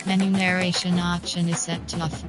Menu narration option is set to off.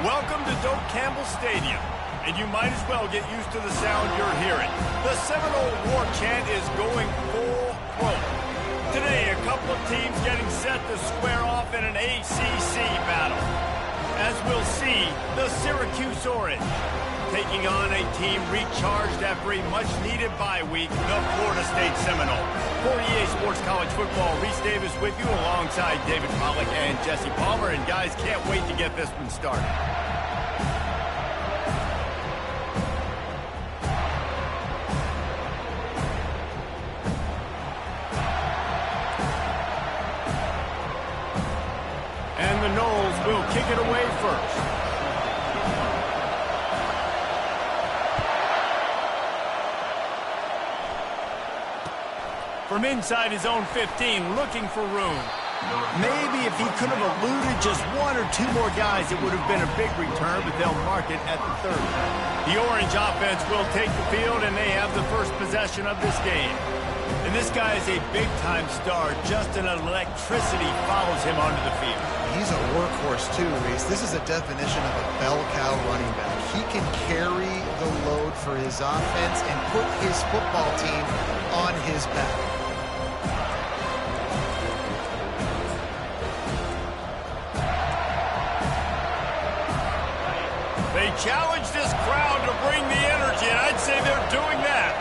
Welcome to Doak Campbell Stadium, and you might as well get used to the sound you're hearing. The Seminole War Chant is going full throat. Today, a couple of teams getting set to square off in an ACC battle. As we'll see, the Syracuse Orange taking on a team recharged after a much-needed bye week, the Florida State Seminole. For EA Sports College Football, Reese Davis with you alongside David Pollack and Jesse Palmer. And guys, can't wait to get this one started. And the Noles will kick it away first. From inside his own 15, looking for room. Maybe if he could have eluded just one or two more guys, it would have been a big return, but they'll mark it at the 30. The Orange offense will take the field, and they have the first possession of this game. And this guy is a big-time star. Just an electricity follows him onto the field. He's a workhorse, too, Reese. This is a definition of a bell cow running back. He can carry the load for his offense and put his football team on his back. They challenge this crowd to bring the energy, and I'd say they're doing that.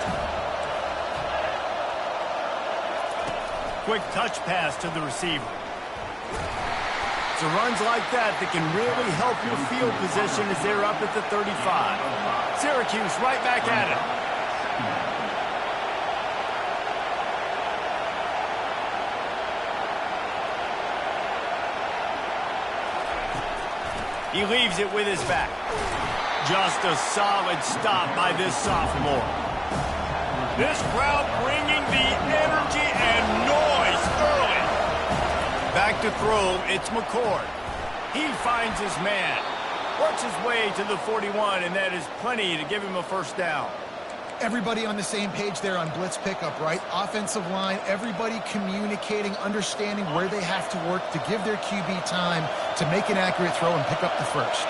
quick touch pass to the receiver. It's runs like that that can really help your field position as they're up at the 35. Syracuse right back at it. He leaves it with his back. Just a solid stop by this sophomore. This crowd bringing the energy and noise early. Back to throw, it's McCord. He finds his man. Works his way to the 41, and that is plenty to give him a first down. Everybody on the same page there on blitz pickup, right? Offensive line, everybody communicating, understanding where they have to work to give their QB time to make an accurate throw and pick up the first.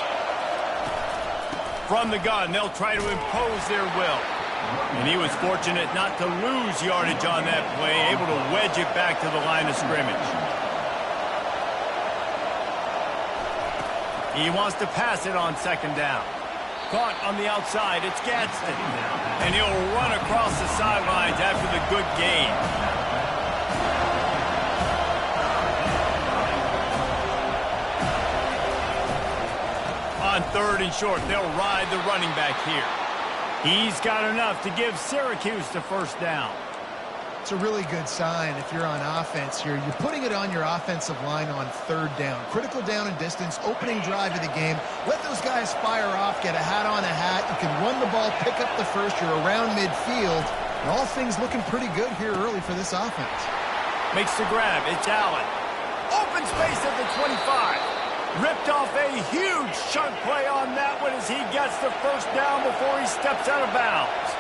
From the gun, they'll try to impose their will. And he was fortunate not to lose yardage on that play, able to wedge it back to the line of scrimmage. He wants to pass it on second down. Caught on the outside, it's Gadsden. And he'll run across the sidelines after the good gain. On third and short, they'll ride the running back here. He's got enough to give Syracuse the first down. It's a really good sign if you're on offense here. You're putting it on your offensive line on third down. Critical down and distance, opening drive of the game. Let those guys fire off, get a hat on a hat. You can run the ball, pick up the first. You're around midfield. And all things looking pretty good here early for this offense. Makes the grab. It's Allen. Open space at the 25. Ripped off a huge chunk play on that one as he gets the first down before he steps out of bounds.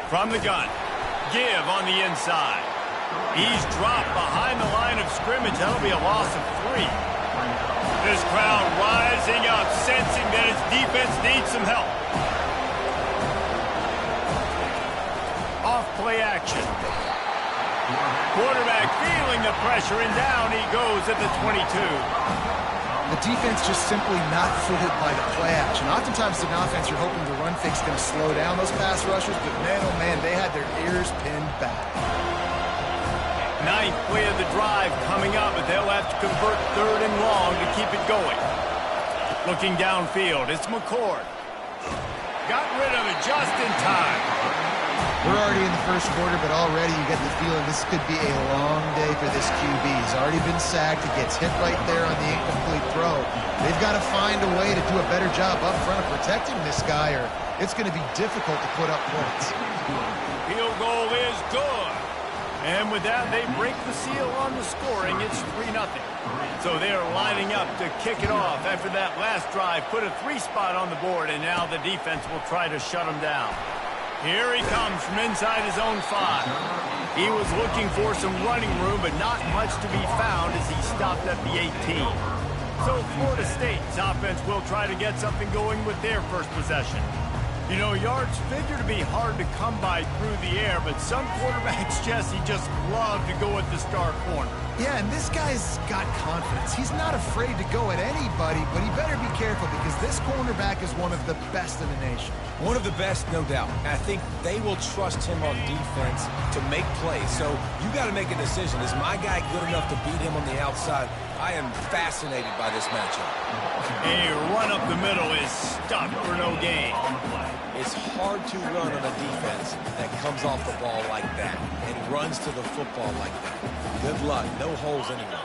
From the gun, give on the inside. He's dropped behind the line of scrimmage. That'll be a loss of 3. This crowd rising up, sensing that its defense needs some help. Off play action. Quarterback feeling the pressure, and down he goes at the 22. The defense just simply not fooled by the play action. Oftentimes, an offense, you're hoping the run fake's going to slow down those pass rushers, but man, oh man, they had their ears pinned back. 9th play of the drive coming up, but they'll have to convert third and long to keep it going. Looking downfield, it's McCord. Got rid of it just in time. We're already in the first quarter, but already you get the feeling this could be a long day for this QB. He's already been sacked. He gets hit right there on the incomplete throw. They've got to find a way to do a better job up front of protecting this guy, or it's going to be difficult to put up points. Field goal is good. And with that, they break the seal on the scoring. It's 3-0. So they're lining up to kick it off after that last drive. Put a 3 spot on the board, and now the defense will try to shut them down. Here he comes from inside his own 5. He was looking for some running room, but not much to be found as he stopped at the 18. So Florida State's offense will try to get something going with their first possession. You know, yards figure to be hard to come by through the air, but some quarterbacks, Jesse, just love to go at the star corner. Yeah, and this guy's got confidence. He's not afraid to go at anybody, but he better be careful because this cornerback is one of the best in the nation. One of the best, no doubt. I think they will trust him on defense to make plays. So you got to make a decision. Is my guy good enough to beat him on the outside? I am fascinated by this matchup. A run up the middle is stuck for no gain. It's hard to run on a defense that comes off the ball like that and runs to the football like that. Good luck. No holes anywhere.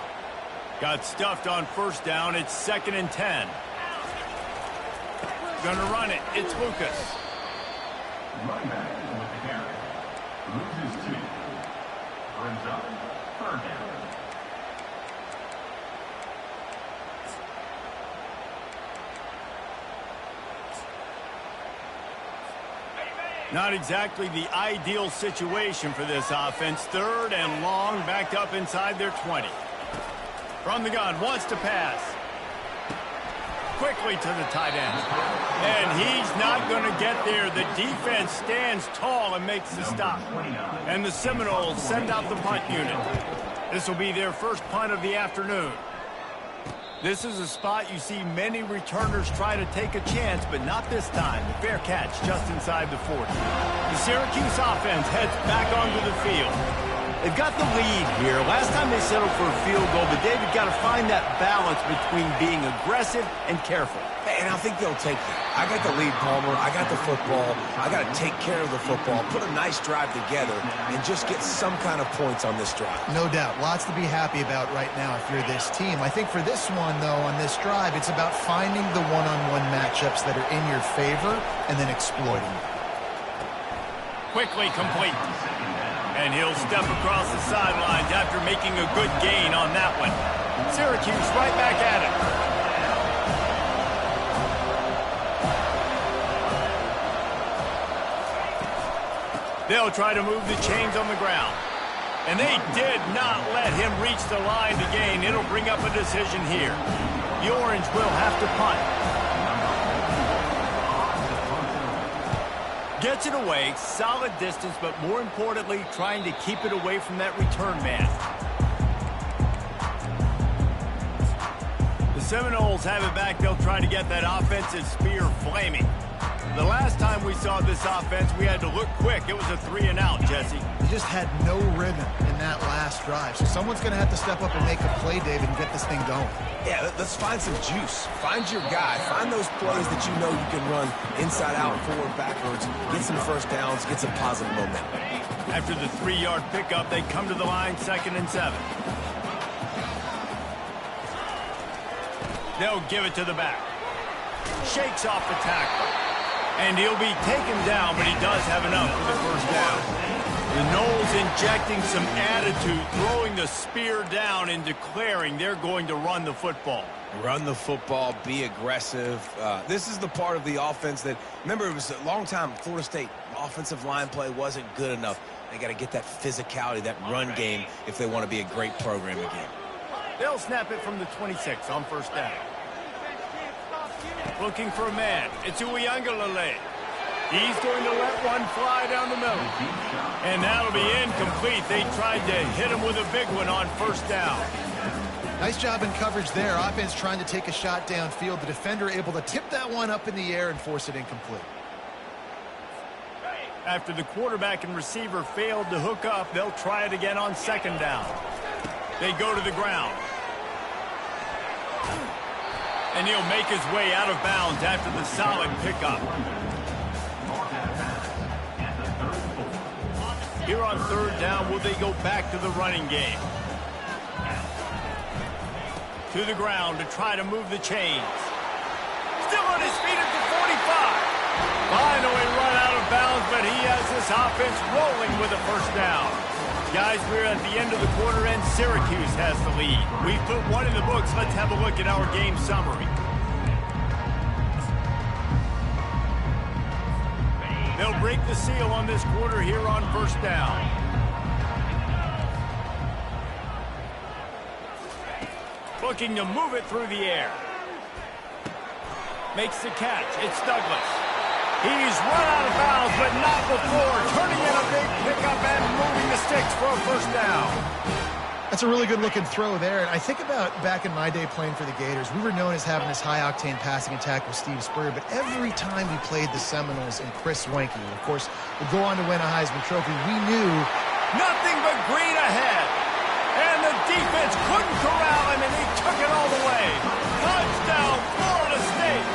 Got stuffed on first down. It's 2nd and 10. Gonna run it. It's Lucas. Running back with the carry. Loses 2. Brings up 3rd down. Not exactly the ideal situation for this offense. 3rd and long, backed up inside their 20. From the gun, wants to pass. Quickly to the tight end. And he's not going to get there. The defense stands tall and makes the stop. And the Seminoles send out the punt unit. This will be their first punt of the afternoon. This is a spot you see many returners try to take a chance, but not this time. The fair catch just inside the 40. The Syracuse offense heads back onto the field. They've got the lead here. Last time they settled for a field goal, but David got to find that balance between being aggressive and careful. And I think they'll take that. I got the lead, Palmer. I got the football. I got to take care of the football, put a nice drive together, and just get some kind of points on this drive. No doubt. Lots to be happy about right now if you're this team. I think for this one, though, on this drive, it's about finding the one-on-one matchups that are in your favor and then exploiting them. Quickly complete. And he'll step across the sidelines after making a good gain on that one. Syracuse right back at it. They'll try to move the chains on the ground. And they did not let him reach the line to gain. It'll bring up a decision here. The Orange will have to punt. Gets it away, solid distance, but more importantly, trying to keep it away from that return man. The Seminoles have it back. They'll try to get that offensive spear flaming. The last time we saw this offense, we had to look quick. It was a 3-and-out, Jesse. He just had no rhythm in that last drive. So someone's going to have to step up and make a play, David, and get this thing going. Yeah, let's find some juice. Find your guy. Find those plays that you know you can run inside out, forward, backwards, get some first downs, get some positive momentum. After the 3-yard pickup, they come to the line, 2nd and 7. They'll give it to the back. Shakes off the tackle. And he'll be taken down, but he does have enough for the first down. The Noles injecting some attitude, throwing the spear down and declaring they're going to run the football. Run the football, be aggressive. This is the part of the offense that, remember, it was a long time, Florida State offensive line play wasn't good enough. They got to get that physicality, that run game, if they want to be a great program again. They'll snap it from the 26 on first down. Looking for a man. It's Uiagalelei. He's going to let one fly down the middle. And that'll be incomplete. They tried to hit him with a big one on first down. Nice job in coverage there. Offense trying to take a shot downfield. The defender able to tip that one up in the air and force it incomplete. After the quarterback and receiver failed to hook up, they'll try it again on 2nd down. They go to the ground. And he'll make his way out of bounds after the solid pickup. Here on 3rd down, will they go back to the running game? To the ground to try to move the chains. Still on his feet at the 45. Finally run out of bounds, but he has this offense rolling with a first down. Guys, we're at the end of the quarter, and Syracuse has the lead. We've put one in the books. Let's have a look at our game summary. They'll break the seal on this quarter here on first down. Looking to move it through the air. Makes the catch. It's Douglas. He's run out of bounds, but not before turning in a big pickup and moving the sticks for a first down. That's a really good-looking throw there. And I think about back in my day playing for the Gators, we were known as having this high-octane passing attack with Steve Spurrier, but every time we played the Seminoles and Chris Wenke, of course, would go on to win a Heisman Trophy, we knew nothing but green ahead. And the defense couldn't corral him, and he took it all the way. Touchdown, Florida State.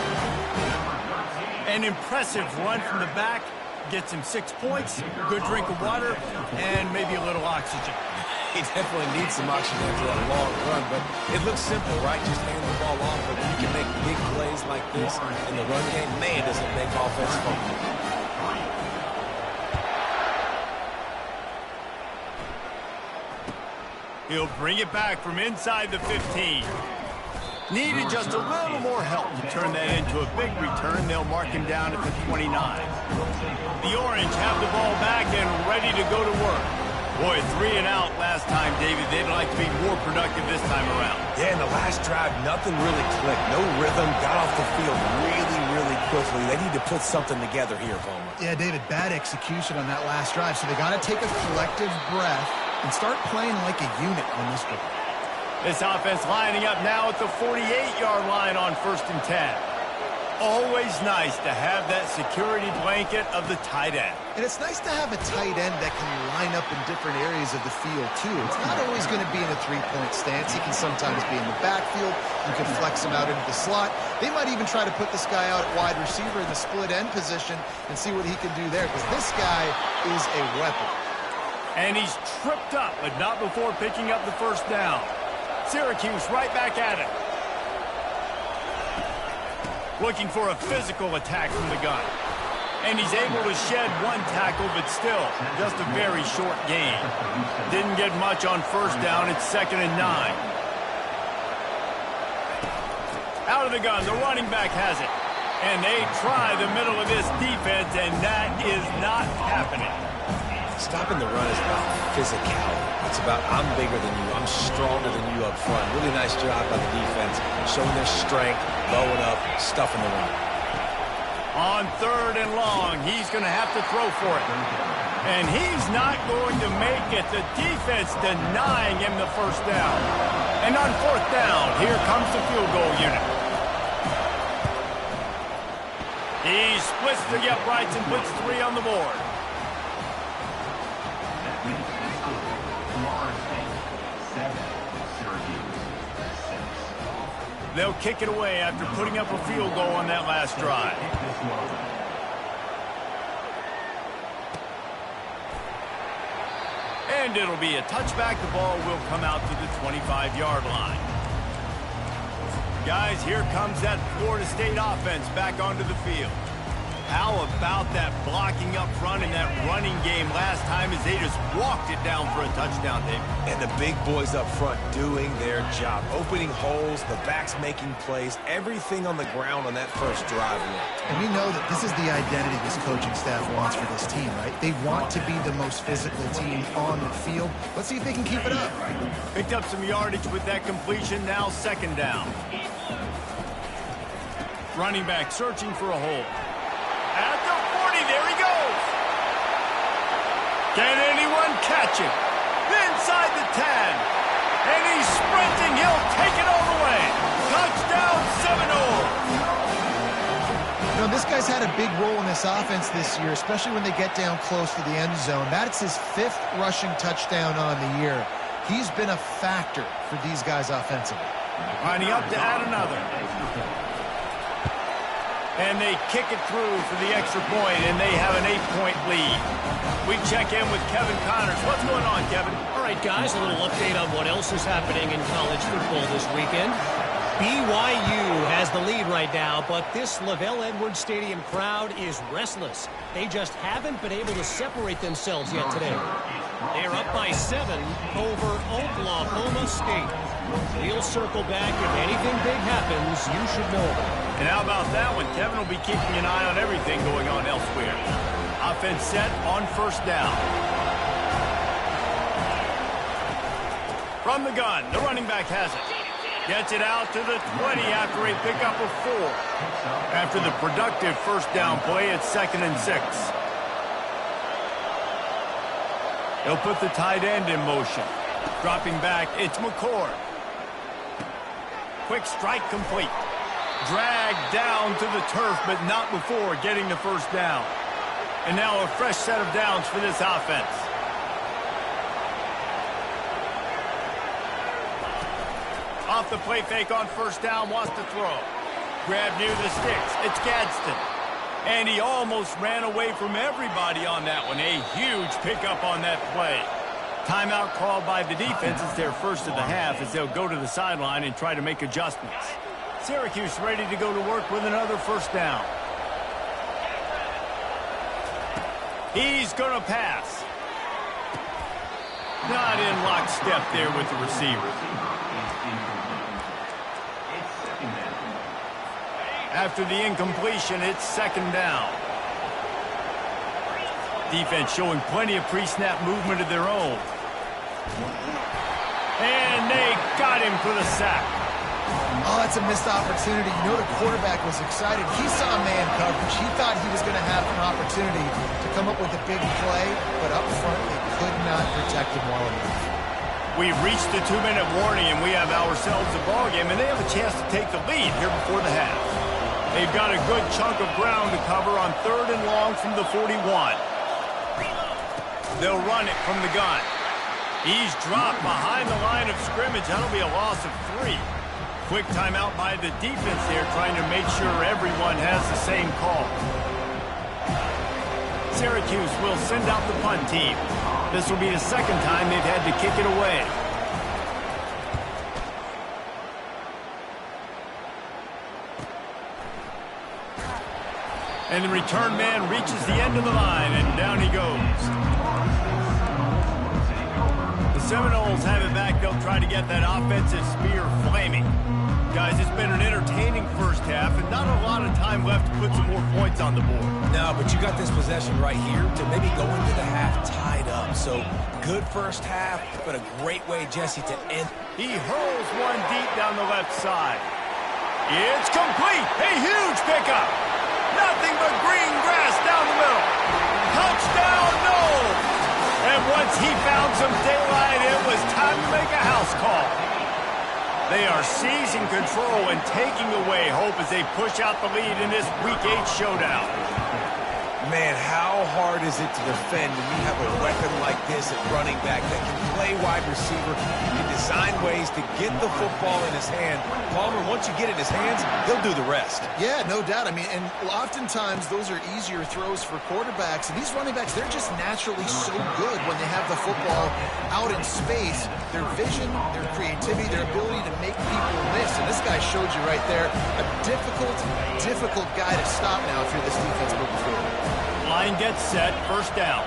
An impressive run from the back. Gets him 6 points, good drink of water, and maybe a little oxygen. He definitely needs some oxygen after that long run, but it looks simple, right? Just hand the ball off, but when you can make big plays like this in the run game, man, does it make offense fun. He'll bring it back from inside the 15. Needed just a little more help to turn that into a big return. They'll mark him down at the 29. The Orange have the ball back and ready to go to work. Boy, 3-and-out last time, David. They'd like to be more productive this time around. Yeah, in the last drive, nothing really clicked. No rhythm, got off the field really quickly. They need to put something together here, Palmer. Yeah, David, bad execution on that last drive. So they got to take a collective breath and start playing like a unit on this drive. This offense lining up now at the 48-yard line on 1st and 10. Always nice to have that security blanket of the tight end. And it's nice to have a tight end that can line up in different areas of the field, too. It's not always going to be in a three-point stance. He can sometimes be in the backfield. You can flex him out into the slot. They might even try to put this guy out at wide receiver in the split end position and see what he can do there, because this guy is a weapon. And he's tripped up, but not before picking up the first down. Syracuse right back at it. Looking for a physical attack from the gun. And he's able to shed one tackle, but still, just a very short gain. Didn't get much on 1st down. It's 2nd and 9. Out of the gun, the running back has it. And they try the middle of this defense, and that is not happening. Stopping the run is about physicality. It's about I'm bigger than you, I'm stronger than you up front. Really nice job by the defense, showing their strength, blowing up, stuffing the run. On 3rd and long, he's going to have to throw for it. And he's not going to make it. The defense denying him the first down. And on 4th down, here comes the field goal unit. He splits the uprights and puts 3 on the board. They'll kick it away after putting up a field goal on that last drive. And it'll be a touchback. The ball will come out to the 25-yard line. Guys, here comes that Florida State offense back onto the field. How about that blocking up front in that running game last time as they just walked it down for a touchdown, Dave? And the big boys up front doing their job. Opening holes, the backs making plays, everything on the ground on that first drive. And we know that this is the identity this coaching staff wants for this team, right? They want to be the most physical team on the field. Let's see if they can keep it up. Picked up some yardage with that completion, now 2nd down. Running back searching for a hole. At the 40, there he goes. Can anyone catch him? Inside the 10. And he's sprinting. He'll take it all the way. Touchdown, Seminole. You know, this guy's had a big role in this offense this year, especially when they get down close to the end zone. That's his 5th rushing touchdown on the year. He's been a factor for these guys offensively. Lining up to add another. And they kick it through for the extra point, and they have an 8-point lead. We check in with Kevin Connors. What's going on, Kevin? All right, guys, a little update on what else is happening in college football this weekend. BYU has the lead right now, but this LaVell Edwards Stadium crowd is restless. They just haven't been able to separate themselves yet today. They're up by 7 over Oklahoma State. We'll circle back. If anything big happens, you should know about it. And how about that one? Kevin will be keeping an eye on everything going on elsewhere. Offense set on 1st down. From the gun, the running back has it. Gets it out to the 20 after a pickup of 4. After the productive 1st down play, it's 2nd and 6. They'll put the tight end in motion. Dropping back, it's McCord. Quick strike complete. Dragged down to the turf, but not before getting the 1st down. And now a fresh set of downs for this offense. Off the play fake on 1st down, wants to throw. Grab near the sticks. It's Gadsden. And he almost ran away from everybody on that one. A huge pickup on that play. Timeout called by the defense. It's their first of the half as they'll go to the sideline and try to make adjustments. Syracuse ready to go to work with another 1st down. He's going to pass. Not in lockstep there with the receiver. After the incompletion, it's 2nd down. Defense showing plenty of pre-snap movement of their own. And they got him for the sack. Oh, that's a missed opportunity. You know the quarterback was excited. He saw man coverage. He thought he was going to have an opportunity to come up with a big play, but up front they could not protect him well enough. We've reached the 2-minute warning, and we have ourselves a ball game, and they have a chance to take the lead here before the half. They've got a good chunk of ground to cover on 3rd and long from the 41. They'll run it from the gun. He's dropped behind the line of scrimmage. That'll be a loss of 3. Quick timeout by the defense there, trying to make sure everyone has the same call. Syracuse will send out the punt team. This will be the second time they've had to kick it away. And the return man reaches the end of the line, and down he goes. The Seminoles have it back. They'll try to get that offensive spear flaming. Guys, it's been an entertaining first half, and not a lot of time left to put some more points on the board. No, but you got this possession right here to maybe go into the half tied up. So, good first half, but a great way, Jesse, to end. He hurls one deep down the left side. It's complete. A huge pickup. Nothing but green grass down the middle. Touchdown, no! And once he found some daylight, it was time to make a house call. They are seizing control and taking away hope as they push out the lead in this Week 8 showdown. Man, how hard is it to defend when you have a weapon like this at running back that can play wide receiver, can design ways to get the football in his hand. Palmer, once you get it in his hands, he'll do the rest. Yeah, no doubt. I mean, and oftentimes those are easier throws for quarterbacks. And these running backs, they're just naturally so good when they have the football out in space. Their vision, their creativity, their ability to make people miss. And this guy showed you right there, a difficult guy to stop now if you're this defense moving forward. Line gets set, first down.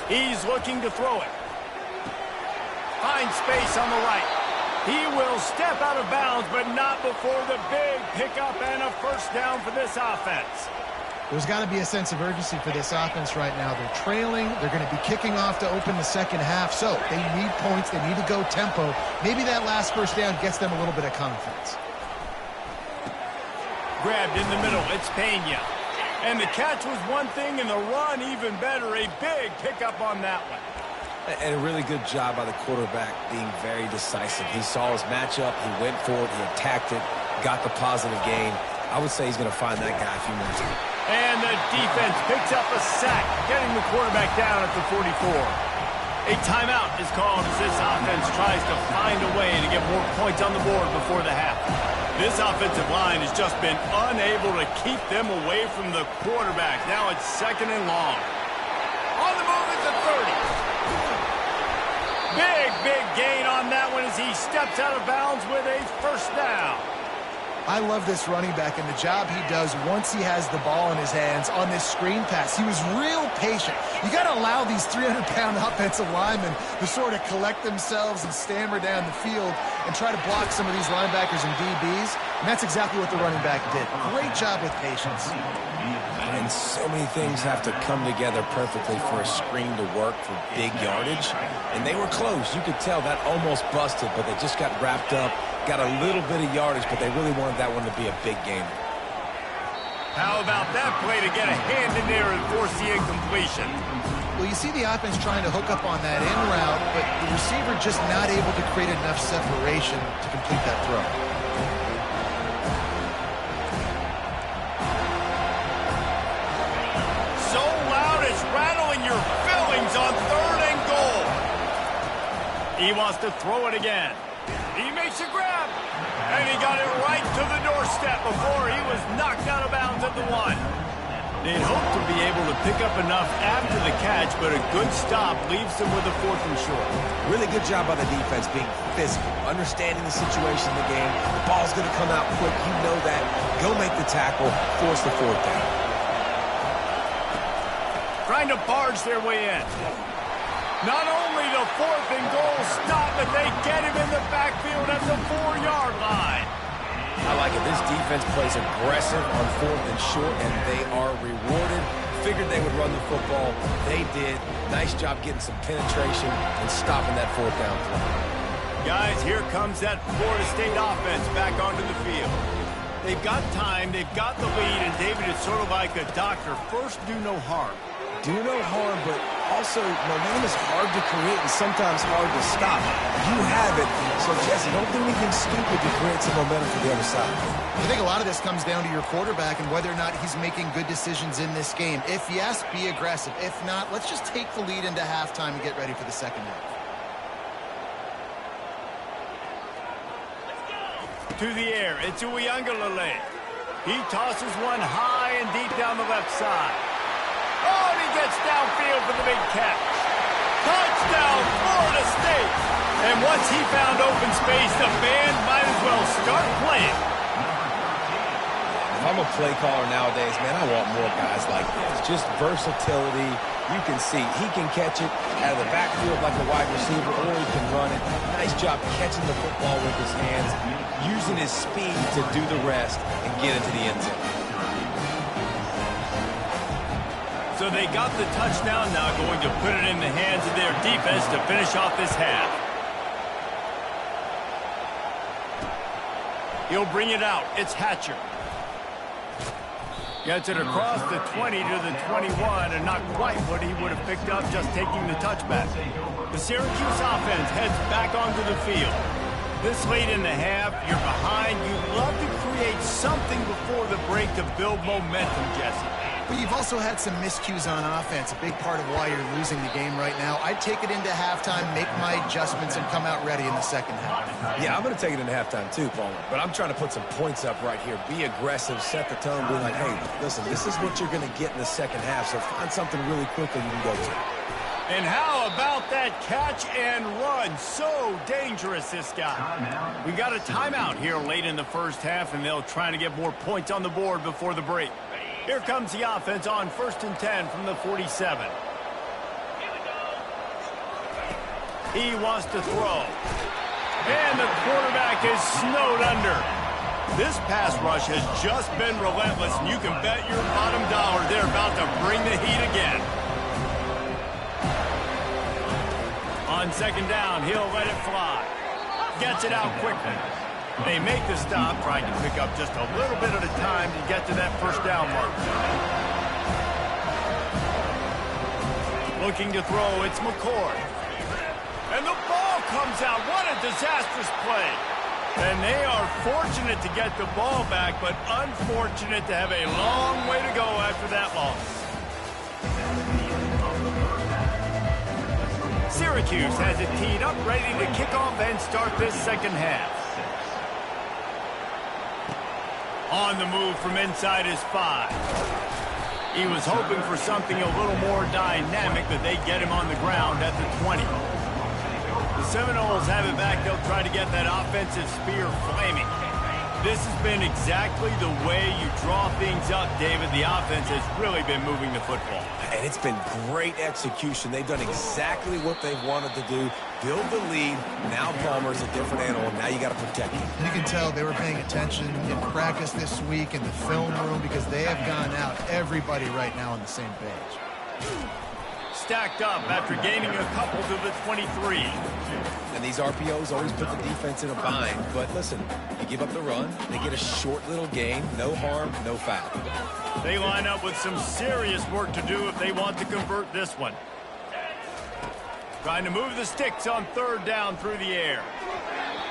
He's looking to throw it. Finds space on the right. He will step out of bounds, but not before the big pickup and a first down for this offense. There's got to be a sense of urgency for this offense right now. They're trailing. They're going to be kicking off to open the second half. So they need points. They need to go tempo. Maybe that last first down gets them a little bit of confidence. Grabbed in the middle, it's Pena. And the catch was one thing, and the run even better. A big pickup on that one. And a really good job by the quarterback being very decisive. He saw his matchup, he went for it, he attacked it, got the positive gain. I would say he's going to find that guy a few more times. And the defense picks up a sack, getting the quarterback down at the 44. A timeout is called as this offense tries to find a way to get more points on the board before the half. This offensive line has just been unable to keep them away from the quarterback. Now it's second and long. On the move at the 30. Big gain on that one as he steps out of bounds with a first down. I love this running back and the job he does once he has the ball in his hands on this screen pass. He was real patient. You got to allow these 300-pound offensive linemen to sort of collect themselves and stammer down the field and try to block some of these linebackers and DBs. And that's exactly what the running back did. Great job with patience. And so many things have to come together perfectly for a screen to work for big yardage. And they were close. You could tell that almost busted, but they just got wrapped up, got a little bit of yardage, but they really wanted that one to be a big game. How about that play to get a hand in there and force the incompletion? Well, you see the offense trying to hook up on that in route, but the receiver just not able to create enough separation to complete that throw. So loud it's rattling your fillings on 3rd and goal. He wants to throw it again. He makes a grab, and he got it right to the doorstep before he was knocked out of bounds at the 1. They'd hoped to be able to pick up enough after the catch, but a good stop leaves them with a 4th and short. Really good job by the defense being physical, understanding the situation in the game. The ball's going to come out quick. You know that. Go make the tackle, force the 4th down. Trying to barge their way in. Not only the 4th and goal stop, but they get him in the backfield at the 4-yard line. I like it. This defense plays aggressive on 4th and short, and they are rewarded. Figured they would run the football. They did. Nice job getting some penetration and stopping that 4th down play. Guys, here comes that Florida State offense back onto the field. They've got time, they've got the lead, and David, it's sort of like a doctor. First, do no harm. Do no harm, but Also, momentum is hard to create and sometimes hard to stop. You have it, so Jesse, don't do anything stupid to create some momentum for the other side. I think a lot of this comes down to your quarterback and whether or not he's making good decisions in this game. If yes, be aggressive. If not, let's just take the lead into halftime and get ready for the second half. To the air, it's Uiagalelei. He tosses one high and deep down the left side. Oh, and he gets downfield for the big catch. Touchdown, Florida State. And once he found open space, the band might as well start playing. If I'm a play caller nowadays, man, I want more guys like this. Just versatility. You can see he can catch it out of the backfield like a wide receiver, or he can run it. Nice job catching the football with his hands, using his speed to do the rest and get into the end zone. So they got the touchdown, now going to put it in the hands of their defense to finish off this half. He'll bring it out. It's Hatcher. Gets it across the 20 to the 21, and not quite what he would have picked up just taking the touchback. The Syracuse offense heads back onto the field. This late in the half, you're behind. You'd love to create something before the break to build momentum, Jesse. But you've also had some miscues on offense, a big part of why you're losing the game right now. I'd take it into halftime, make my adjustments, and come out ready in the second half. Yeah, I'm going to take it into halftime too, Palmer. But I'm trying to put some points up right here. Be aggressive, set the tone, be like, hey, listen, this is what you're going to get in the second half, so find something really quickly you can go to. And how about that catch and run? So dangerous, this guy. We got a timeout here late in the first half, and they'll try to get more points on the board before the break. Here comes the offense on 1st and 10 from the 47. He wants to throw. And the quarterback is snowed under. This pass rush has just been relentless, and you can bet your bottom dollar they're about to bring the heat again. On second down, he'll let it fly. Gets it out quickly. They make the stop, trying to pick up just a little bit at a time to get to that first down mark. Looking to throw, it's McCord. And the ball comes out. What a disastrous play. And they are fortunate to get the ball back, but unfortunate to have a long way to go after that loss. Syracuse has it teed up, ready to kick off and start this second half. On the move from inside his 5. He was hoping for something a little more dynamic, but they get him on the ground at the 20. The Seminoles have it back. They'll try to get that offensive spear flaming. This has been exactly the way you draw things up, David. The offense has really been moving the football. And it's been great execution. They've done exactly what they've wanted to do. Build the lead. Now Palmer's a different animal. Now you got to protect him. You can tell they were paying attention in practice this week in the film room because they have gone out, everybody right now on the same page. Stacked up after gaining a couple to the 23. And these RPOs always put the defense in a bind. But listen, you give up the run, they get a short little gain, no harm, no foul. They line up with some serious work to do if they want to convert this one. Trying to move the sticks on third down through the air.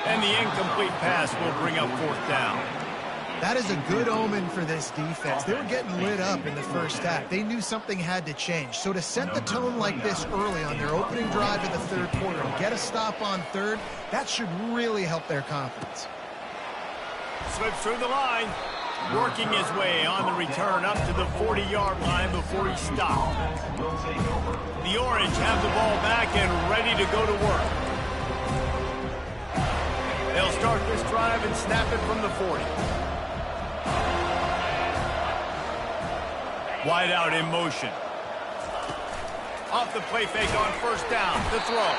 And the incomplete pass will bring up fourth down. That is a good omen for this defense. They were getting lit up in the first half. They knew something had to change. So to set the tone like this early on their opening drive of the third quarter and get a stop on third, that should really help their confidence. Slips through the line. Working his way on the return up to the 40-yard line before he stopped. The Orange have the ball back and ready to go to work. They'll start this drive and snap it from the 40. Wide out in motion. Off the play fake on first down. The throw.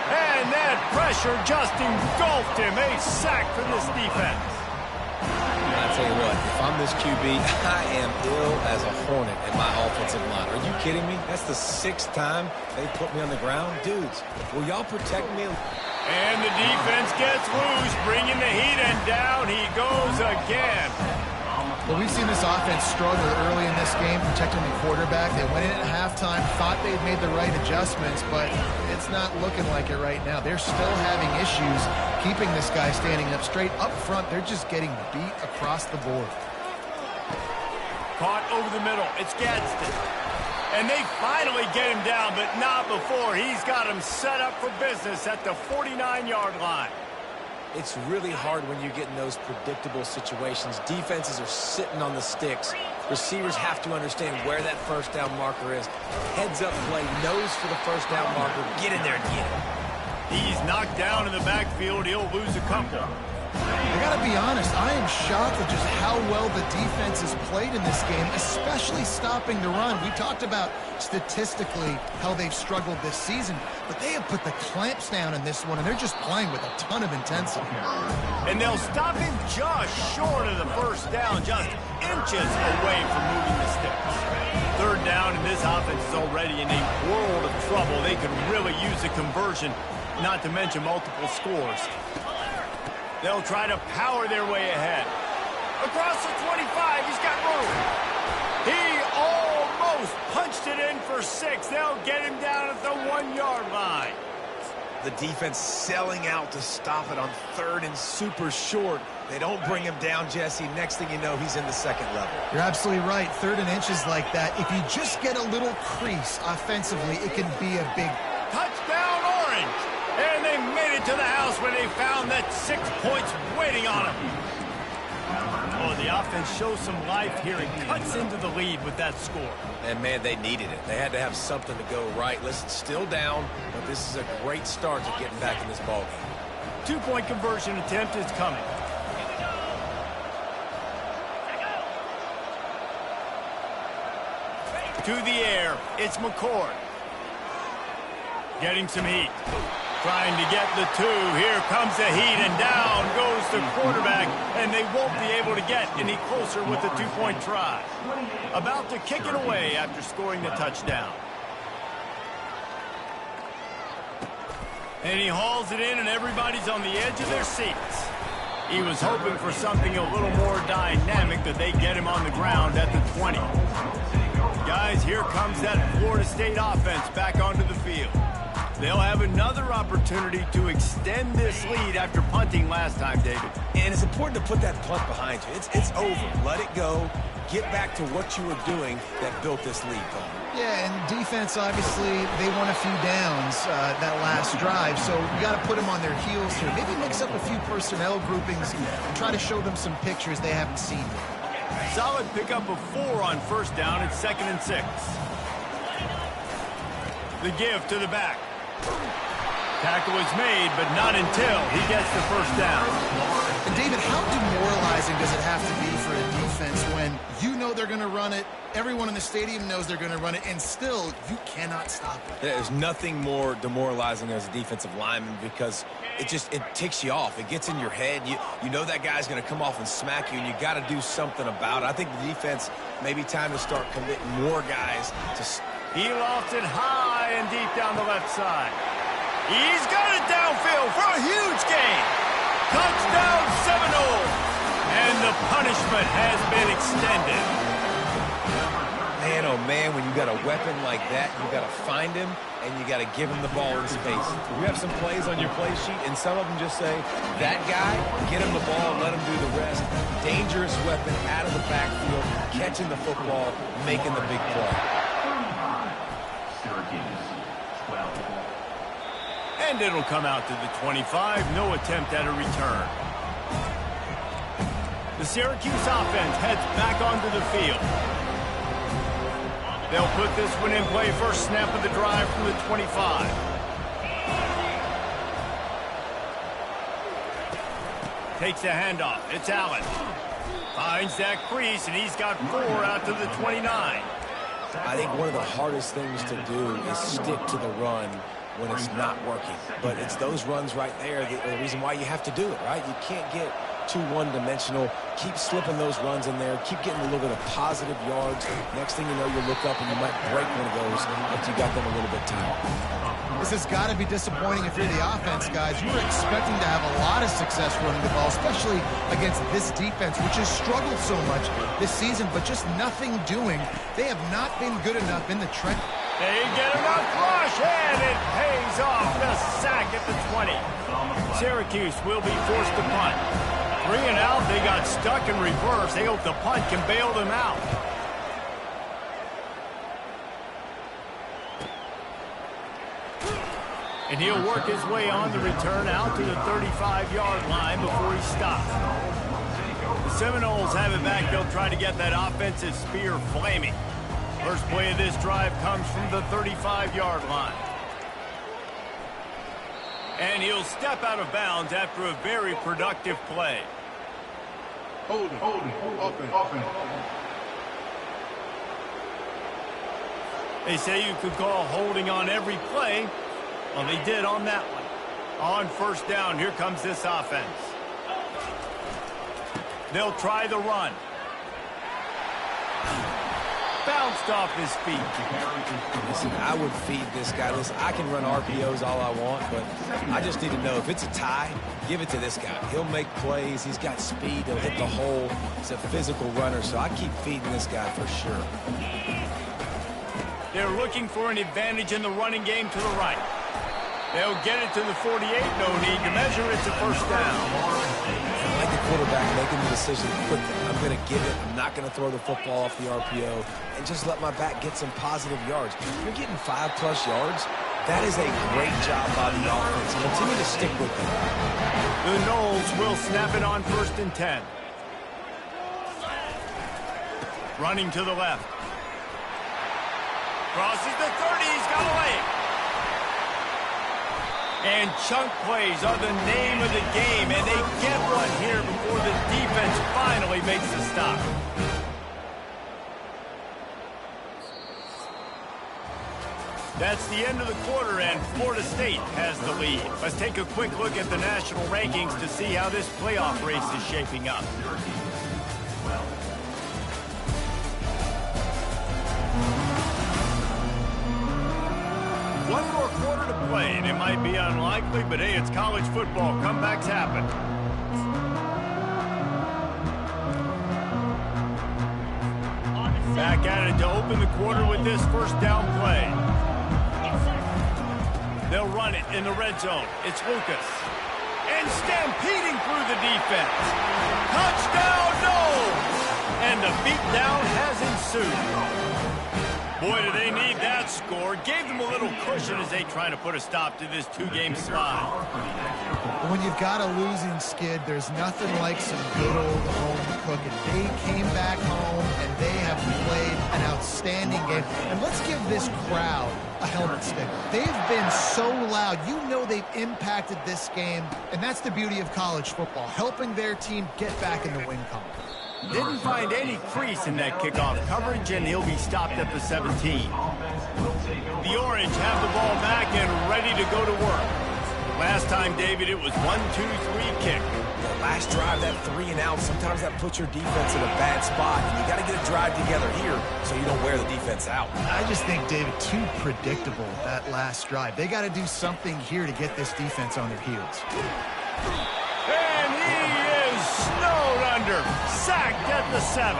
And that pressure just engulfed him. A sack for this defense. I'll tell you what, if I'm this QB, I am ill as a hornet in my offensive line. Are you kidding me? That's the 6th time they put me on the ground. Dudes, will y'all protect me? And the defense gets loose, bringing the heat, and down he goes again. Well, we've seen this offense struggle early in this game, protecting the quarterback. They went in at halftime, thought they'd made the right adjustments, but it's not looking like it right now. They're still having issues keeping this guy standing up straight. Up front, they're just getting beat across the board. Caught over the middle. It's Gadsden. And they finally get him down, but not before. He's got him set up for business at the 49-yard line. It's really hard when you get in those predictable situations. Defenses are sitting on the sticks. Receivers have to understand where that first down marker is. Heads up play, nose for the first down marker. Get in there and get him. He's knocked down in the backfield. He'll lose a couple. I got to be honest, I am shocked at just how well the defense has played in this game, especially stopping the run. We talked about statistically how they've struggled this season, but they have put the clamps down in this one, and they're just playing with a ton of intensity. And they'll stop him just short of the first down, just inches away from moving the sticks. Third down, and this offense is already in a world of trouble. They could really use a conversion, not to mention multiple scores. They'll try to power their way ahead. Across the 25, he's got room. He almost punched it in for 6. They'll get him down at the 1-yard line. The defense selling out to stop it on third and super short. They don't bring him down, Jesse. Next thing you know, he's in the second level. You're absolutely right. Third and inches like that, if you just get a little crease offensively, it can be a big touchdown Orange. And they made it to the house where they found that 6 points waiting on them. Oh, the offense shows some life here and cuts into the lead with that score. And, man, they needed it. They had to have something to go right. Listen, still down, but this is a great start to getting back in this ballgame. 2-point conversion attempt is coming. To the air, it's McCord. Getting some heat. Trying to get the 2. Here comes the heat, and down goes the quarterback, and they won't be able to get any closer with the 2-point try. About to kick it away after scoring the touchdown. And he hauls it in, and everybody's on the edge of their seats. He was hoping for something a little more dynamic, that they get him on the ground at the 20. Guys, here comes that Florida State offense back onto the field. They'll have another opportunity to extend this lead after punting last time, David. And it's important to put that punt behind you. It's over. Let it go. Get back to what you were doing that built this lead, Paul. Yeah, and defense, obviously, they won a few downs that last drive, so you got to put them on their heels here. Maybe mix up a few personnel groupings and try to show them some pictures they haven't seen yet. Solid pickup of 4 on first down. It's 2nd and 6. The give to the back. Tackle is made, but not until he gets the first down. And David, how demoralizing does it have to be for a defense when you know they're going to run it, everyone in the stadium knows they're going to run it, and still you cannot stop it? There's nothing more demoralizing as a defensive lineman because it ticks you off. It gets in your head. You know that guy's going to come off and smack you, and you got to do something about it. I think the defense maybe time to start committing more guys to. He lofts it high and deep down the left side. He's got it downfield for a huge gain. Touchdown Seminole. And the punishment has been extended. Man, oh man, when you got a weapon like that, you got to find him and you got to give him the ball in space. You have some plays on your play sheet, and some of them just say, that guy, get him the ball, let him do the rest. Dangerous weapon out of the backfield, catching the football, making the big play. And it'll come out to the 25. No attempt at a return. The Syracuse offense heads back onto the field. They'll put this one in play. First snap of the drive from the 25. Takes the handoff. It's Allen. Finds that crease, and he's got 4 out to the 29. I think one of the hardest things to do is stick to the run when it's not working. But it's those runs right there that are the reason why you have to do it, right? You can't get too one-dimensional. Keep slipping those runs in there. Keep getting a little bit of positive yards. Next thing you know, you look up and you might break one of those after you got them a little bit tired. This has got to be disappointing if you're the offense, guys. You were expecting to have a lot of success running the ball, especially against this defense, which has struggled so much this season, but just nothing doing. They have not been good enough in the trench. They get him a flush, and it pays off. The sack at the 20. Syracuse will be forced to punt. 3 and out, they got stuck in reverse. They hope the punt can bail them out. And he'll work his way on the return out to the 35-yard line before he stops. The Seminoles have it back. They'll try to get that offensive spear flaming. First play of this drive comes from the 35-yard line. And he'll step out of bounds after a very productive play. Holding, offense. They say you could call holding on every play. Well, they did on that one. On first down, here comes this offense. They'll try the run. Bounced off his feet. Listen, I would feed this guy. Listen, I can run RPOs all I want, but I just need to know if it's a tie, give it to this guy. He'll make plays. He's got speed. He'll hit the hole. He's a physical runner, so I keep feeding this guy for sure. They're looking for an advantage in the running game to the right. They'll get it to the 48. No need to measure. It's a first down. I like the quarterback making the decision quickly. I'm going to give it. I'm not going to throw the football off the RPO and just let my back get some positive yards. You're getting 5+ yards. That is a great job by the offense. Continue to stick with them. The Noles will snap it on 1st and 10. Running to the left. Crosses the 30. He's got a leg. And chunk plays are the name of the game, and they get one here before the defense finally makes the stop. That's the end of the quarter, and Florida State has the lead. Let's take a quick look at the national rankings to see how this playoff race is shaping up. One more quarter to play, and it might be unlikely, but hey, it's college football. Comebacks happen. Back at it to open the quarter with this first down play. They'll run it in the red zone. It's Lucas. And stampeding through the defense. Touchdown, no! And the beatdown has ensued. Boy, do they need that score. Gave them a little cushion as they try to put a stop to this 2-game slide. When you've got a losing skid, there's nothing like some good old home cooking. They came back home, and they have played an outstanding game. And let's give this crowd a helmet stick. They've been so loud. You know they've impacted this game, and that's the beauty of college football, helping their team get back in the win column. Didn't find any crease in that kickoff coverage, and he'll be stopped at the 17. The Orange have the ball back and ready to go to work. Last time, David, it was 1-2-3 kick. The last drive, that 3 and out, sometimes that puts your defense in a bad spot, and you got to get a drive together here so you don't wear the defense out. I just think, David, too predictable that last drive. They got to do something here to get this defense on their heels. And he is snowed under. Sacked at the 7.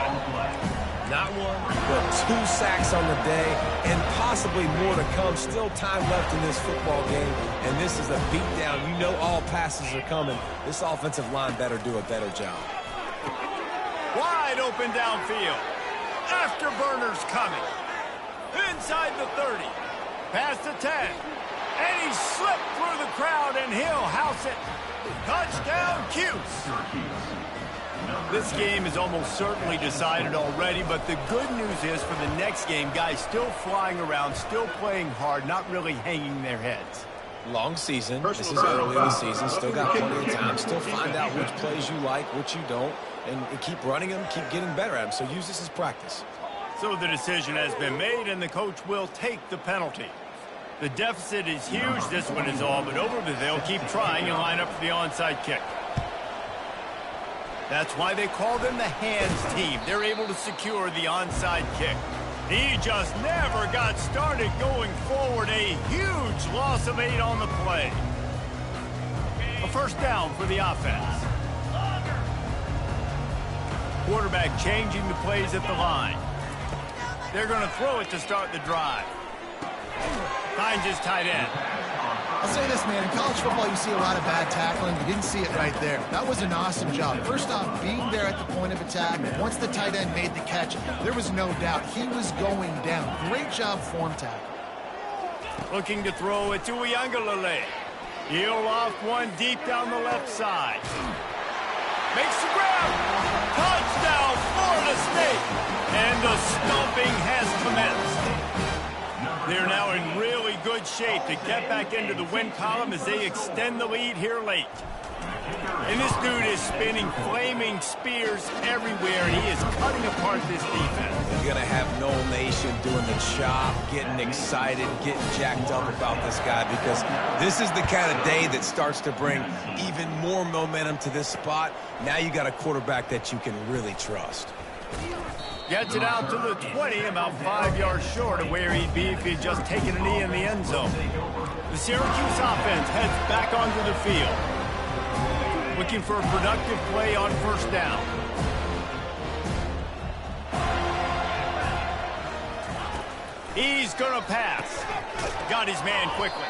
Not one, but 2 sacks on the day, and possibly more to come. Still time left in this football game, and this is a beatdown. You know all passes are coming. This offensive line better do a better job. Wide open downfield. Afterburners coming. Inside the 30. Past the 10. And he slipped through the crowd, and he'll house it. Touchdown, Cuse. This game is almost certainly decided already, but the good news is for the next game, guys still flying around, still playing hard, not really hanging their heads. Long season. This is early in the season. Still got plenty of time. Still find out which plays you like, which you don't, and keep running them, keep getting better at them. So use this as practice. So the decision has been made, and the coach will take the penalty. The deficit is huge. This one is all but over, but they'll keep trying and line up for the onside kick. That's why they call them the hands team. They're able to secure the onside kick. He just never got started going forward. A huge loss of 8 on the play. A first down for the offense. Quarterback changing the plays at the line. They're going to throw it to start the drive. Finds his tight end. I'll say this, man. In college football, you see a lot of bad tackling. You didn't see it right there. That was an awesome job. First off, being there at the point of attack. Once the tight end made the catch, there was no doubt he was going down. Great job form tackle. Looking to throw it to Uyangalele. He'll off one deep down the left side. Makes the grab. Touchdown, Florida State. And the stomping has commenced. They're now in really good shape to get back into the win column as they extend the lead here late. And this dude is spinning flaming spears everywhere, and he is cutting apart this defense. You're going to have Noel Nation doing the chop, getting excited, getting jacked up about this guy, because this is the kind of day that starts to bring even more momentum to this spot. Now you got a quarterback that you can really trust. Gets it out to the 20, about 5 yards short of where he'd be if he'd just taken a knee in the end zone. The Syracuse offense heads back onto the field, looking for a productive play on first down. He's going to pass. Got his man quickly.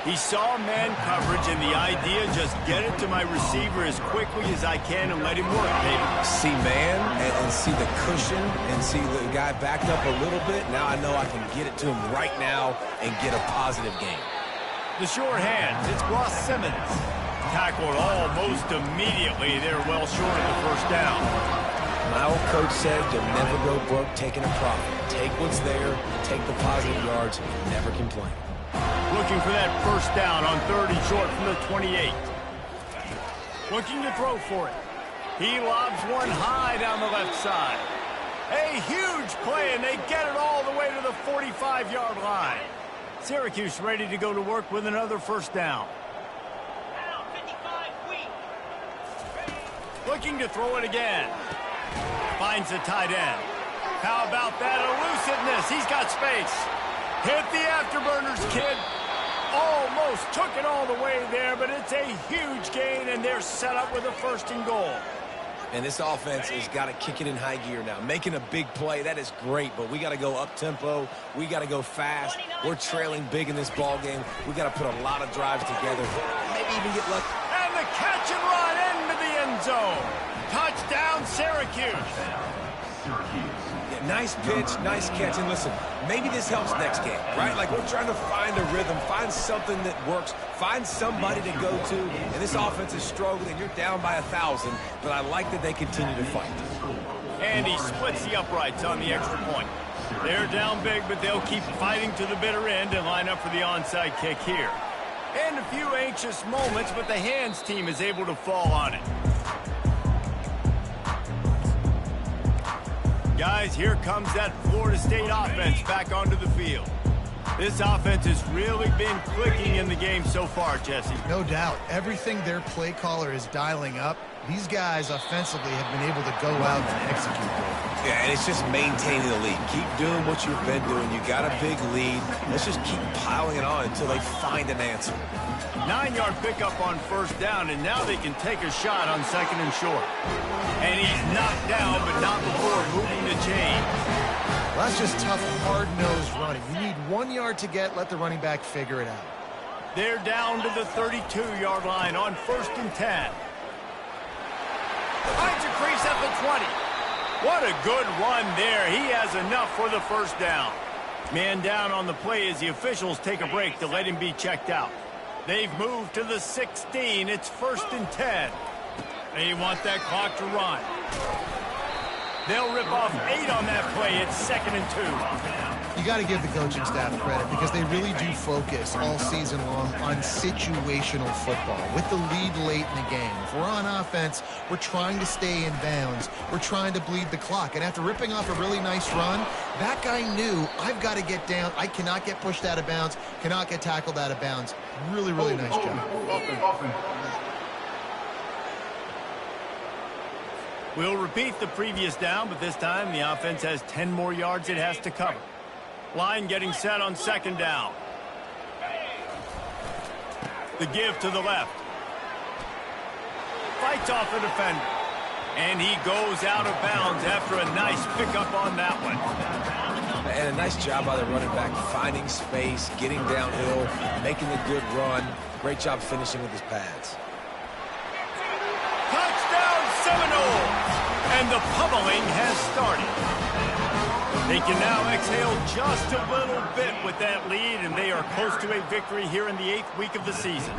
He saw man coverage, and the idea, just get it to my receiver as quickly as I can and let him work, baby. See man and see the cushion and see the guy backed up a little bit. Now I know I can get it to him right now and get a positive gain. The short hands, it's Ross Simmons. Tackled almost immediately. They're well short of the first down. My old coach said you'll never go broke taking a profit. Take what's there, take the positive yards, and never complain. Looking for that first down on 3rd and short from the 28. Looking to throw for it. He lobs one high down the left side. A huge play, and they get it all the way to the 45-yard line. Syracuse ready to go to work with another first down. Looking to throw it again. Finds the tight end. How about that elusiveness? He's got space. Hit the afterburners, kid. Almost took it all the way there, but it's a huge gain, and they're set up with a 1st and goal. And this offense has got to kick it in high gear now. Making a big play, that is great, but we got to go up-tempo. We got to go fast. We're trailing big in this ball game. We got to put a lot of drives together, maybe even get lucky. And the catch and run into the end zone. Touchdown, Syracuse. Nice pitch, nice catch, and listen, maybe this helps next game, right? Like, we're trying to find a rhythm, find something that works, find somebody to go to, and this offense is struggling, and you're down by 1,000, but I like that they continue to fight. And he splits the uprights on the extra point. They're down big, but they'll keep fighting to the bitter end and line up for the onside kick here. And a few anxious moments, but the hands team is able to fall on it. Guys, here comes that Florida State offense back onto the field. This offense has really been clicking in the game so far, Jesse. No doubt. Everything their play caller is dialing up, these guys offensively have been able to go out and execute. Yeah, and it's just maintaining the lead. Keep doing what you've been doing. You got a big lead. Let's just keep piling it on until they find an answer. 9-yard pickup on first down, and now they can take a shot on 2nd and short. And he's knocked down, but not before moving the chain. Well, that's just tough, hard-nosed running. You need 1 yard to get, let the running back figure it out. They're down to the 32-yard line on 1st and 10. Finds a crease at the 20. What a good run there. He has enough for the first down. Man down on the play as the officials take a break to let him be checked out. They've moved to the 16. It's 1st and 10. They want that clock to run. They'll rip off 8 on that play. It's 2nd and 2. You got to give the coaching staff credit because they really do focus all season long on situational football with the lead late in the game. If we're on offense, we're trying to stay in bounds. We're trying to bleed the clock. And after ripping off a really nice run, that guy knew, I've got to get down. I cannot get pushed out of bounds, cannot get tackled out of bounds. Really, really nice job. We'll repeat the previous down, but this time the offense has 10 more yards it has to cover. Line getting set on second down. The give to the left. Fights off the defender. And he goes out of bounds after a nice pickup on that one. And a nice job by the running back, finding space, getting downhill, making a good run. Great job finishing with his pads. Touchdown Seminoles! And the pummeling has started. They can now exhale just a little bit with that lead, and they are close to a victory here in the 8th week of the season.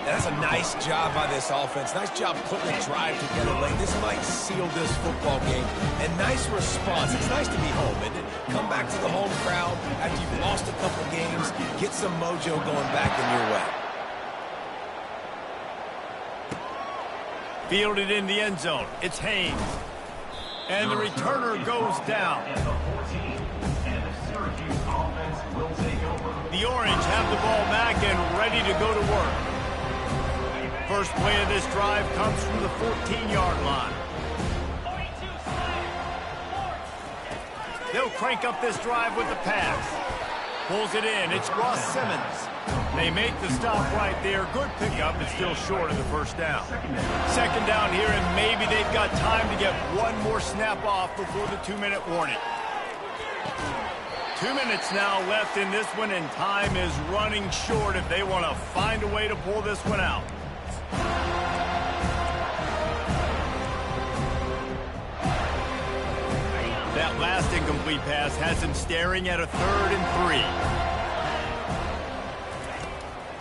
That's a nice job by this offense. Nice job putting the drive together late. This might seal this football game. And nice response. It's nice to be home, isn't it? Come back to the home crowd after you've lost a couple games. Get some mojo going back in your way. Fielded in the end zone. It's Haynes. And the returner goes down. The Orange have the ball back and ready to go to work. First play of this drive comes from the 14-yard line. They'll crank up this drive with the pass. Pulls it in. It's Ross Simmons. They make the stop right there. Good pickup, but still short of the first down. Second down here, and maybe they've got time to get one more snap off before the 2-minute warning. 2 minutes now left in this one, and time is running short if they want to find a way to pull this one out. That last incomplete pass has him staring at a 3rd and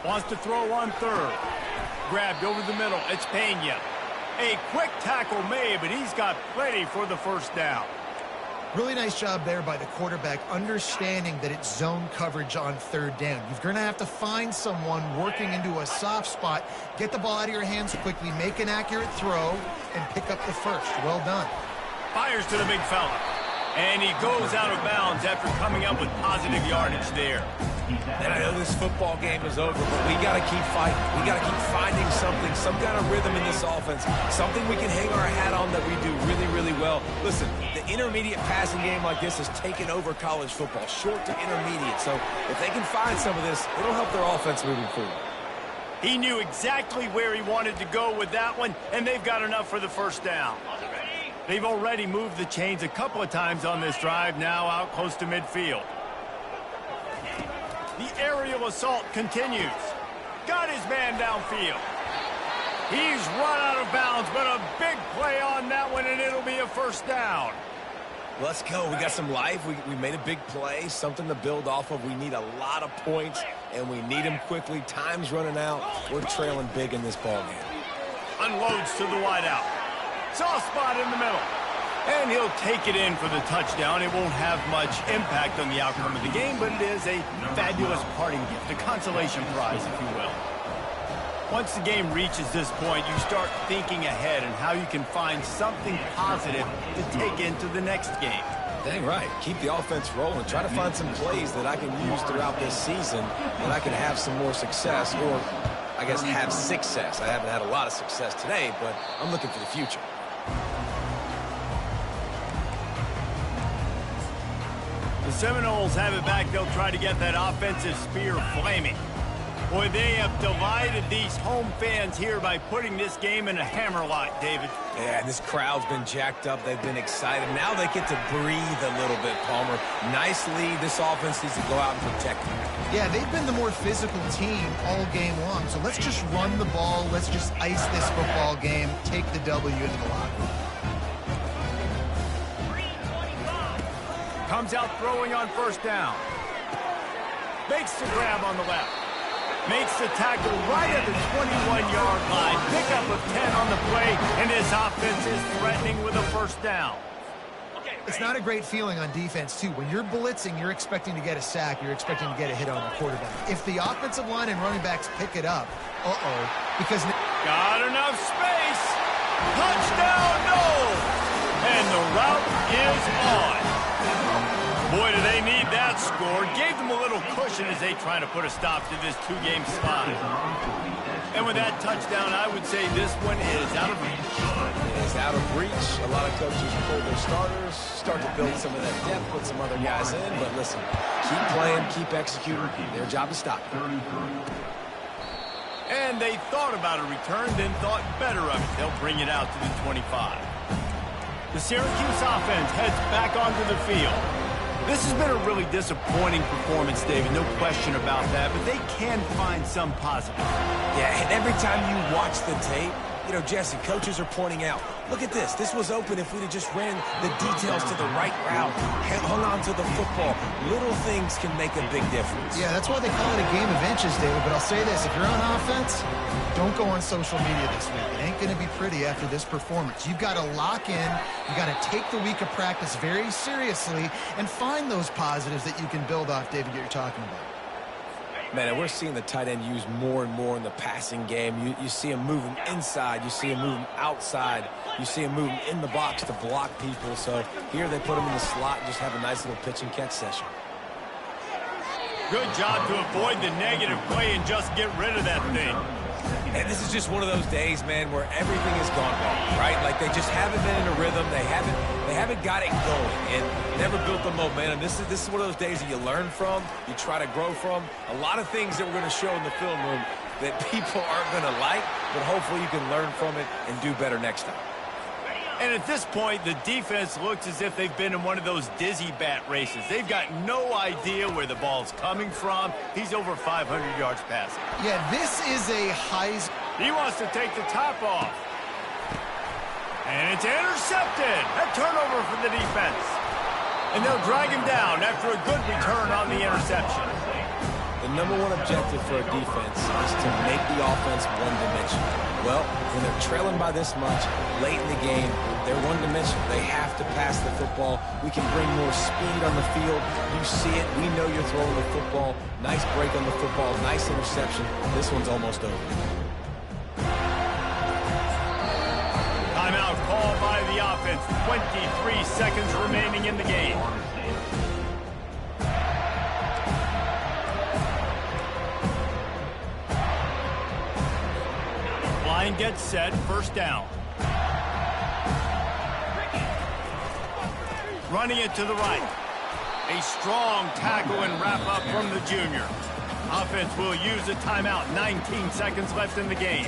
3. Wants to throw on 3rd. Grabbed over the middle. It's Pena. A quick tackle made, but he's got plenty for the first down. Really nice job there by the quarterback, understanding that it's zone coverage on 3rd down. You're going to have to find someone working into a soft spot, get the ball out of your hands quickly, make an accurate throw, and pick up the first. Well done. Fires to the big fella. And he goes out of bounds after coming up with positive yardage there. And I know this football game is over, but we got to keep fighting. We got to keep finding something, some kind of rhythm in this offense, something we can hang our hat on that we do really, really well. Listen, the intermediate passing game like this has taken over college football, short to intermediate. So if they can find some of this, it'll help their offense moving forward. He knew exactly where he wanted to go with that one, and they've got enough for the first down. They've already moved the chains a couple of times on this drive, now out close to midfield. The aerial assault continues. Got his man downfield. He's run out of bounds, but a big play on that one, and it'll be a first down. Let's go. We got some life. We made a big play, something to build off of. We need a lot of points, and we need them quickly. Time's running out. We're trailing big in this ballgame. Unloads to the wideout. Soft spot in the middle. And he'll take it in for the touchdown. It won't have much impact on the outcome of the game, but it is a fabulous parting gift, a consolation prize, if you will. Once the game reaches this point, you start thinking ahead and how you can find something positive to take into the next game. Dang right. Keep the offense rolling. Try to find some plays that I can use throughout this season that I can have some more success, or I guess have success. I haven't had a lot of success today, but I'm looking for the future. The Seminoles have it back. They'll try to get that offensive spear flaming. Boy, they have delighted these home fans here by putting this game in a hammerlock, David. Yeah, this crowd's been jacked up. They've been excited. Now they get to breathe a little bit, Palmer. Nice lead. This offense needs to go out and protect them. Yeah, they've been the more physical team all game long. So let's just run the ball. Let's just ice this football game. Take the W into the locker room. Comes out throwing on first down. Makes the grab on the left. Makes the tackle right at the 21-yard line. Pickup of 10 on the play, and his offense is threatening with a first down. It's not a great feeling on defense, too. When you're blitzing, you're expecting to get a sack. You're expecting to get a hit on the quarterback. If the offensive line and running backs pick it up, because... Got enough space. Touchdown, no! And the route is on. Boy, do they need that score. Gave them a little cushion as they try to put a stop to this two-game slide. And with that touchdown, I would say this one is out of reach. It is out of reach. A lot of coaches pull their starters, start to build some of that depth, put some other guys in. But listen, keep playing, keep executing. Their job is stop. And they thought about a return, then thought better of it. They'll bring it out to the 25. The Syracuse offense heads back onto the field. This has been a really disappointing performance, David, no question about that, but they can find some positive. Yeah, and every time you watch the tape, you know, Jesse, coaches are pointing out, look at this. This was open if we'd have just ran the details to the right route, hung on to the football. Little things can make a big difference. Yeah, that's why they call it a game of inches, David. But I'll say this, if you're on offense, don't go on social media this week. It ain't going to be pretty after this performance. You've got to lock in. You got to take the week of practice very seriously and find those positives that you can build off, David, that you're talking about. Man, and we're seeing the tight end used more and more in the passing game. You see him moving inside. You see him moving outside. You see him moving in the box to block people. So here they put him in the slot and just have a nice little pitch and catch session. Good job to avoid the negative play and just get rid of that thing. And this is just one of those days, man, where everything has gone wrong, right? Like they just haven't been in a rhythm. They haven't got it going and never built the momentum. This is one of those days that you learn from, you try to grow from. A lot of things that we're going to show in the film room that people aren't going to like, but hopefully you can learn from it and do better next time. And at this point, the defense looks as if they've been in one of those dizzy bat races. They've got no idea where the ball's coming from. He's over 500 yards passing. Yeah, this is a high... He wants to take the top off. And it's intercepted. A turnover for the defense. And they'll drag him down after a good return on the interception. The number one objective for a defense is to make the offense one-dimensional. Well, when they're trailing by this much, late in the game, they're one-dimensional. They have to pass the football. We can bring more speed on the field. You see it. We know you're throwing the football. Nice break on the football. Nice interception. This one's almost over. Timeout called by the offense. 23 seconds remaining in the game. Line gets set, first down. Running it to the right. A strong tackle and wrap up from the junior. Offense will use a timeout. 19 seconds left in the game.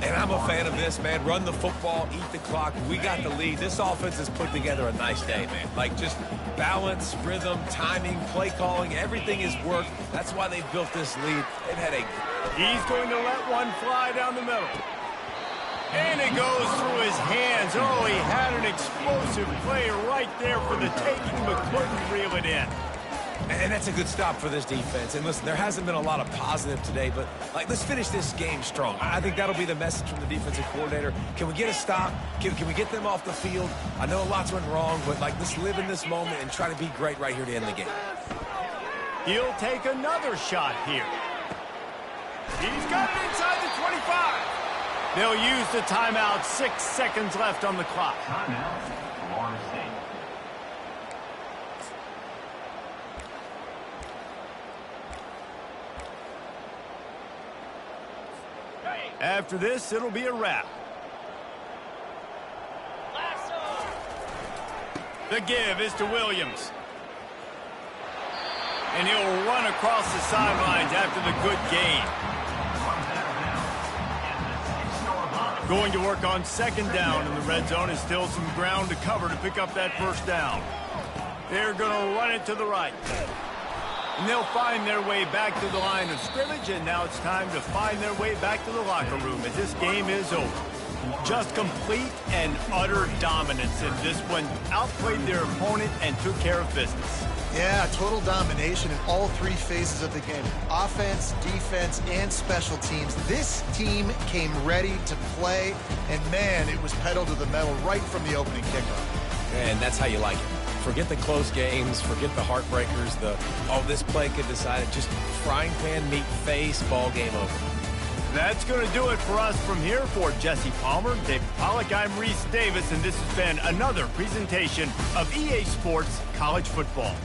And I'm a fan of this, man. Run the football, eat the clock. We got the lead. This offense has put together a nice day, man. Like just balance, rhythm, timing, play calling, everything has worked. That's why they've built this lead. They've had a... He's going to let one fly down the middle. And it goes through his hands. Oh, he had an explosive play right there for the taking, but couldn't reel it in. And that's a good stop for this defense. And listen, there hasn't been a lot of positive today, but like let's finish this game strong. I think that'll be the message from the defensive coordinator. Can we get a stop? Can we get them off the field? I know lots went wrong, but like let's live in this moment and try to be great right here to end the game. He'll take another shot here. He's got it inside the 25. They'll use the timeout. 6 seconds left on the clock. Timeout, Florida State. After this, it'll be a wrap. The give is to Williams. And he'll run across the sidelines after the good gain. Going to work on second down in the red zone. Is still some ground to cover to pick up that first down. They're going to run it to the right. And they'll find their way back to the line of scrimmage, and now it's time to find their way back to the locker room as this game is over. Just complete and utter dominance in this one. Outplayed their opponent and took care of business. Yeah, total domination in all three phases of the game. Offense, defense, and special teams. This team came ready to play, and man, it was pedal to the metal right from the opening kickoff. And that's how you like it. Forget the close games, forget the heartbreakers, this play could decide it. Just frying pan meet face, ball game over. That's going to do it for us from here. For Jesse Palmer, David Pollack, I'm Reese Davis, and this has been another presentation of EA Sports College Football.